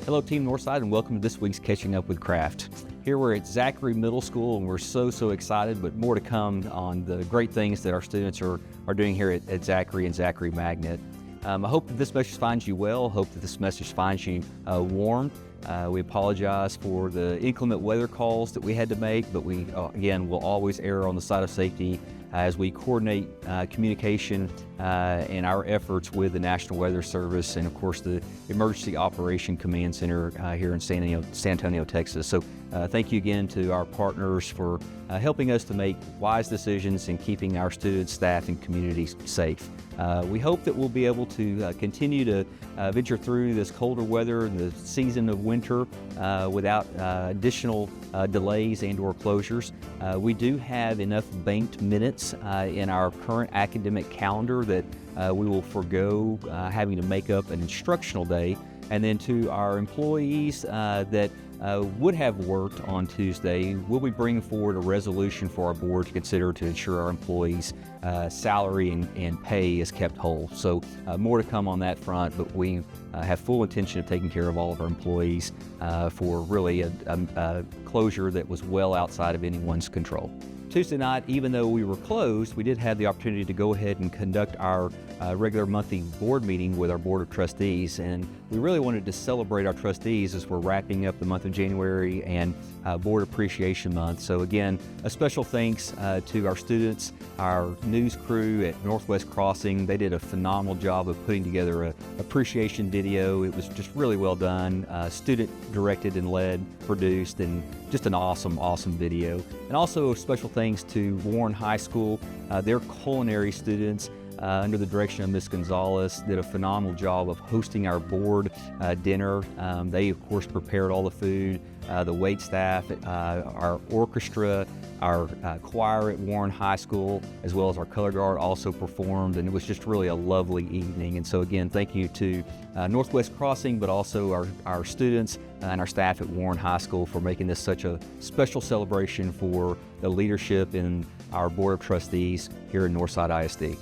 Hello Team Northside and welcome to this week's Catching Up with Craft. Here we're at Zachary Middle School and we're so excited, but more to come on the great things that our students are doing here at Zachary and Zachary Magnet. I hope that this message finds you well, hope that this message finds you warm. We apologize for the inclement weather calls that we had to make, but we, again, will always err on the side of safety as we coordinate communication and our efforts with the National Weather Service and, of course, the Emergency Operation Command Center here in San Antonio, Texas. So thank you again to our partners for helping us to make wise decisions and keeping our students, staff, and communities safe. We hope that we'll be able to continue to venture through this colder weather and the season of winter without additional delays and or closures. We do have enough banked minutes in our current academic calendar that we will forego having to make up an instructional day. And then to our employees that would have worked on Tuesday, we'll be bringing forward a resolution for our board to consider to ensure our employees' salary and pay is kept whole. So more to come on that front, but we have full intention of taking care of all of our employees for really a closure that was well outside of anyone's control. Tuesday night, even though we were closed, we did have the opportunity to go ahead and conduct our regular monthly board meeting with our Board of Trustees, and we really wanted to celebrate our trustees as we're wrapping up the month of January and Board Appreciation Month. So again, a special thanks to our students, our news crew at Northwest Crossing. They did a phenomenal job of putting together an appreciation video. It was just really well done, student directed and led, produced, and just an awesome video. And also special thanks to Warren High School. Their culinary students under the direction of Ms. Gonzalez did a phenomenal job of hosting our board dinner. They of course prepared all the food, the wait staff, our orchestra, our choir at Warren High School, as well as our color guard also performed, and it was just really a lovely evening. And so again, thank you to Northwest Crossing, but also our students and our staff at Warren High School for making this such a special celebration for the leadership in our Board of Trustees here in Northside ISD.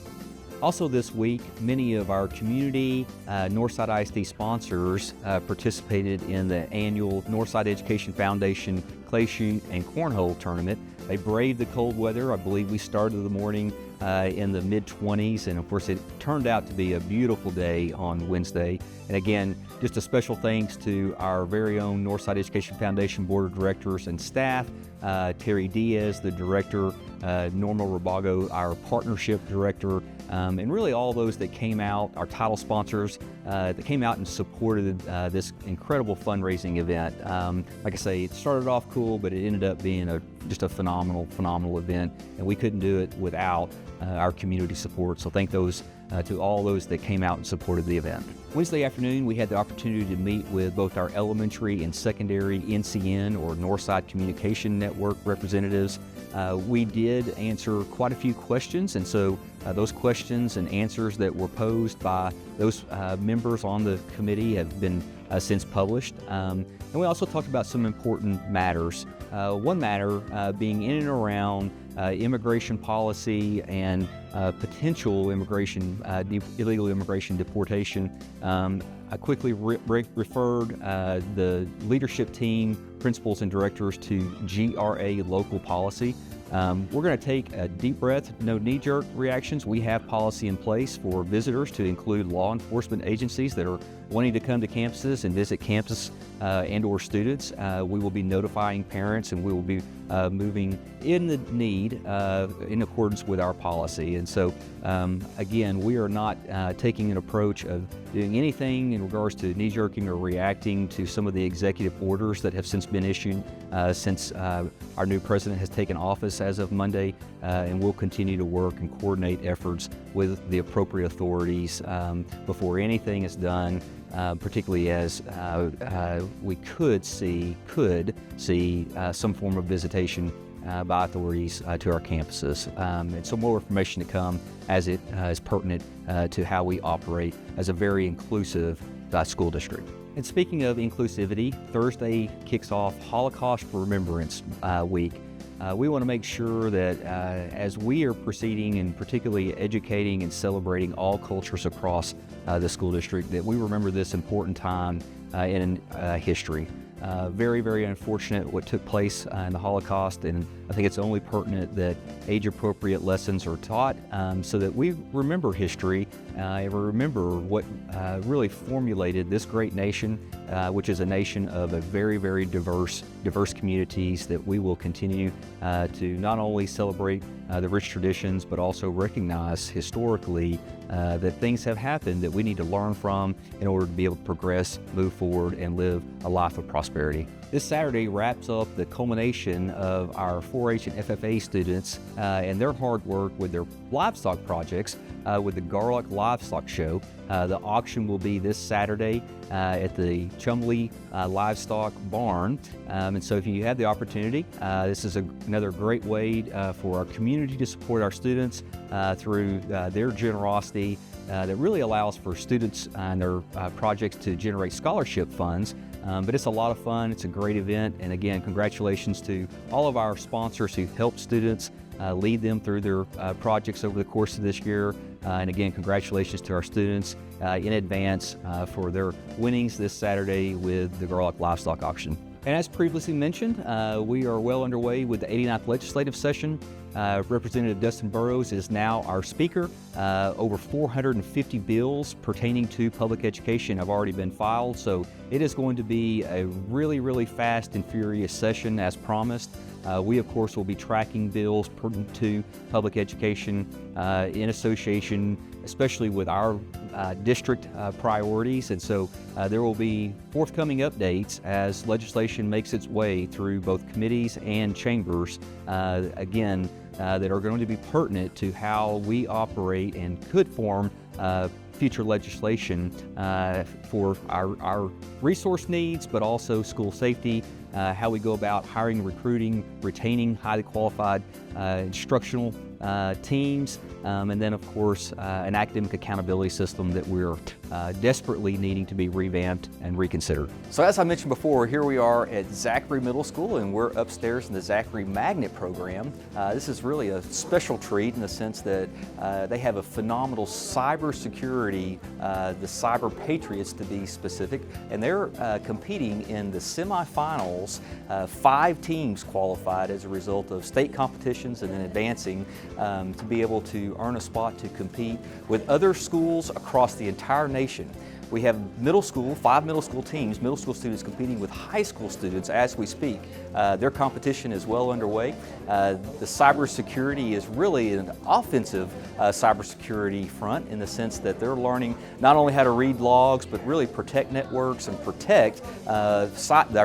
Also this week, many of our community Northside ISD sponsors participated in the annual Northside Education Foundation Clay Shoot and Cornhole Tournament. They braved the cold weather. I believe we started the morning in the mid-20s, and of course it turned out to be a beautiful day on Wednesday. And again, just a special thanks to our very own Northside Education Foundation Board of Directors and staff, Terry Diaz, the director, Norma Rabago, our partnership director, and really all those that came out, our title sponsors, that came out and supported this incredible fundraising event. Like I say, it started off cool, but it ended up being just a phenomenal event, and we couldn't do it without our community support. So thank those to all those that came out and supported the event. Wednesday afternoon, we had the opportunity to meet with both our elementary and secondary NCN or Northside Communication Network representatives. We did answer quite a few questions, and so those questions and answers that were posed by those members on the committee have been since published. And we also talked about some important matters. One matter being in and around immigration policy and potential illegal immigration deportation. I quickly referred the leadership team, principals and directors to GRA local policy. We're going to take a deep breath, no knee-jerk reactions. We have policy in place for visitors to include law enforcement agencies that are wanting to come to campuses and visit campus and or students. We will be notifying parents, and we will be moving in the need in accordance with our policy. And so again, we are not taking an approach of doing anything in regards to knee-jerking or reacting to some of the executive orders that have since been issued since our new president has taken office as of Monday, and we'll continue to work and coordinate efforts with the appropriate authorities before anything is done, particularly as we could see some form of visitation by authorities to our campuses. And so more information to come as it is pertinent to how we operate as a very inclusive school district. And speaking of inclusivity, Thursday kicks off Holocaust Remembrance Week. we want to make sure that as we are proceeding and particularly educating and celebrating all cultures across the school district, that we remember this important time in history. Very, very unfortunate what took place in the Holocaust, and I think it's only pertinent that age-appropriate lessons are taught so that we remember history and remember what really formulated this great nation, which is a nation of a very, very diverse communities that we will continue to not only celebrate the rich traditions, but also recognize historically that things have happened that we need to learn from in order to be able to progress, move forward, and live a life of prosperity. This Saturday wraps up the culmination of our 4-H and FFA students and their hard work with their livestock projects with the Garlock Livestock Show. The auction will be this Saturday at the Chumley Livestock Barn. And so if you have the opportunity, this is another great way for our community to support our students through their generosity that really allows for students and their projects to generate scholarship funds. But it's a lot of fun, it's a great event, and again, congratulations to all of our sponsors who help students lead them through their projects over the course of this year. And again, congratulations to our students in advance for their winnings this Saturday with the Garlock Livestock Auction. And as previously mentioned, we are well underway with the 89th legislative session. Representative Dustin Burrows is now our speaker. Over 450 bills pertaining to public education have already been filed, so it is going to be a really, really fast and furious session as promised. We, of course, will be tracking bills pertinent to public education in association, especially with our district priorities, and so there will be forthcoming updates as legislation makes its way through both committees and chambers, again, that are going to be pertinent to how we operate and could form future legislation for our resource needs, but also school safety, how we go about hiring, recruiting, retaining highly qualified instructional teams, and then of course an academic accountability system that we're desperately needing to be revamped and reconsidered. So as I mentioned before, here we are at Zachary Middle School, and we're upstairs in the Zachary Magnet program. This is really a special treat in the sense that they have a phenomenal cybersecurity, the Cyber Patriots to be specific, and they're competing in the semifinals. 5 teams qualified as a result of state competitions and then advancing to be able to earn a spot to compete with other schools across the entire nation. We have middle school, 5 middle school teams, middle school students competing with high school students as we speak. Their competition is well underway. The cybersecurity is really an offensive cybersecurity front in the sense that they're learning not only how to read logs, but really protect networks and protect our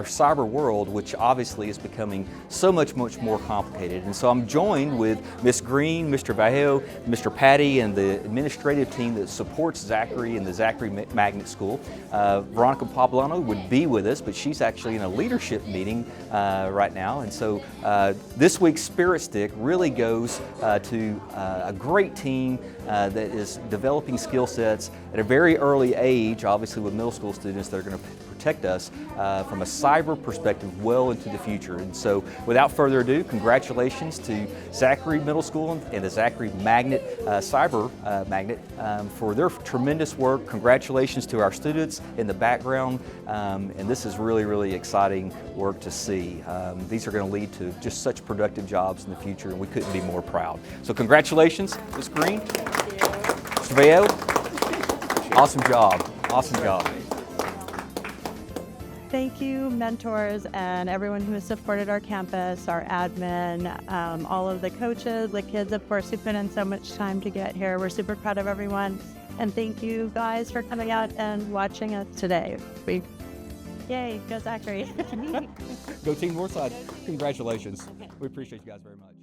cyber world, which obviously is becoming so much more complicated. And so I'm joined with Ms. Green, Mr. Vallejo, Mr. Patty, and the administrative team that supports Zachary and the Zachary Magnet School. Veronica Poblano would be with us, but she's actually in a leadership meeting right now. And so this week's Spirit Stick really goes to a great team that is developing skill sets at a very early age, obviously with middle school students that are going to protect us from a cyber perspective well into the future. And so without further ado, congratulations to Zachary Middle School and the Zachary Magnet, Cyber Magnet for their tremendous work. Congratulations to our students in the background, and this is really, really exciting work to see. These are going to lead to just such productive jobs in the future, and we couldn't be more proud. So congratulations, Ms. Green. Mr. Vallejo, awesome job, awesome job. Thank you, mentors, and everyone who has supported our campus, our admin, all of the coaches, the kids, of course, who put in so much time to get here. We're super proud of everyone. And thank you guys for coming out and watching us today. Yay, go Zachary. Go Team Northside. Congratulations. We appreciate you guys very much.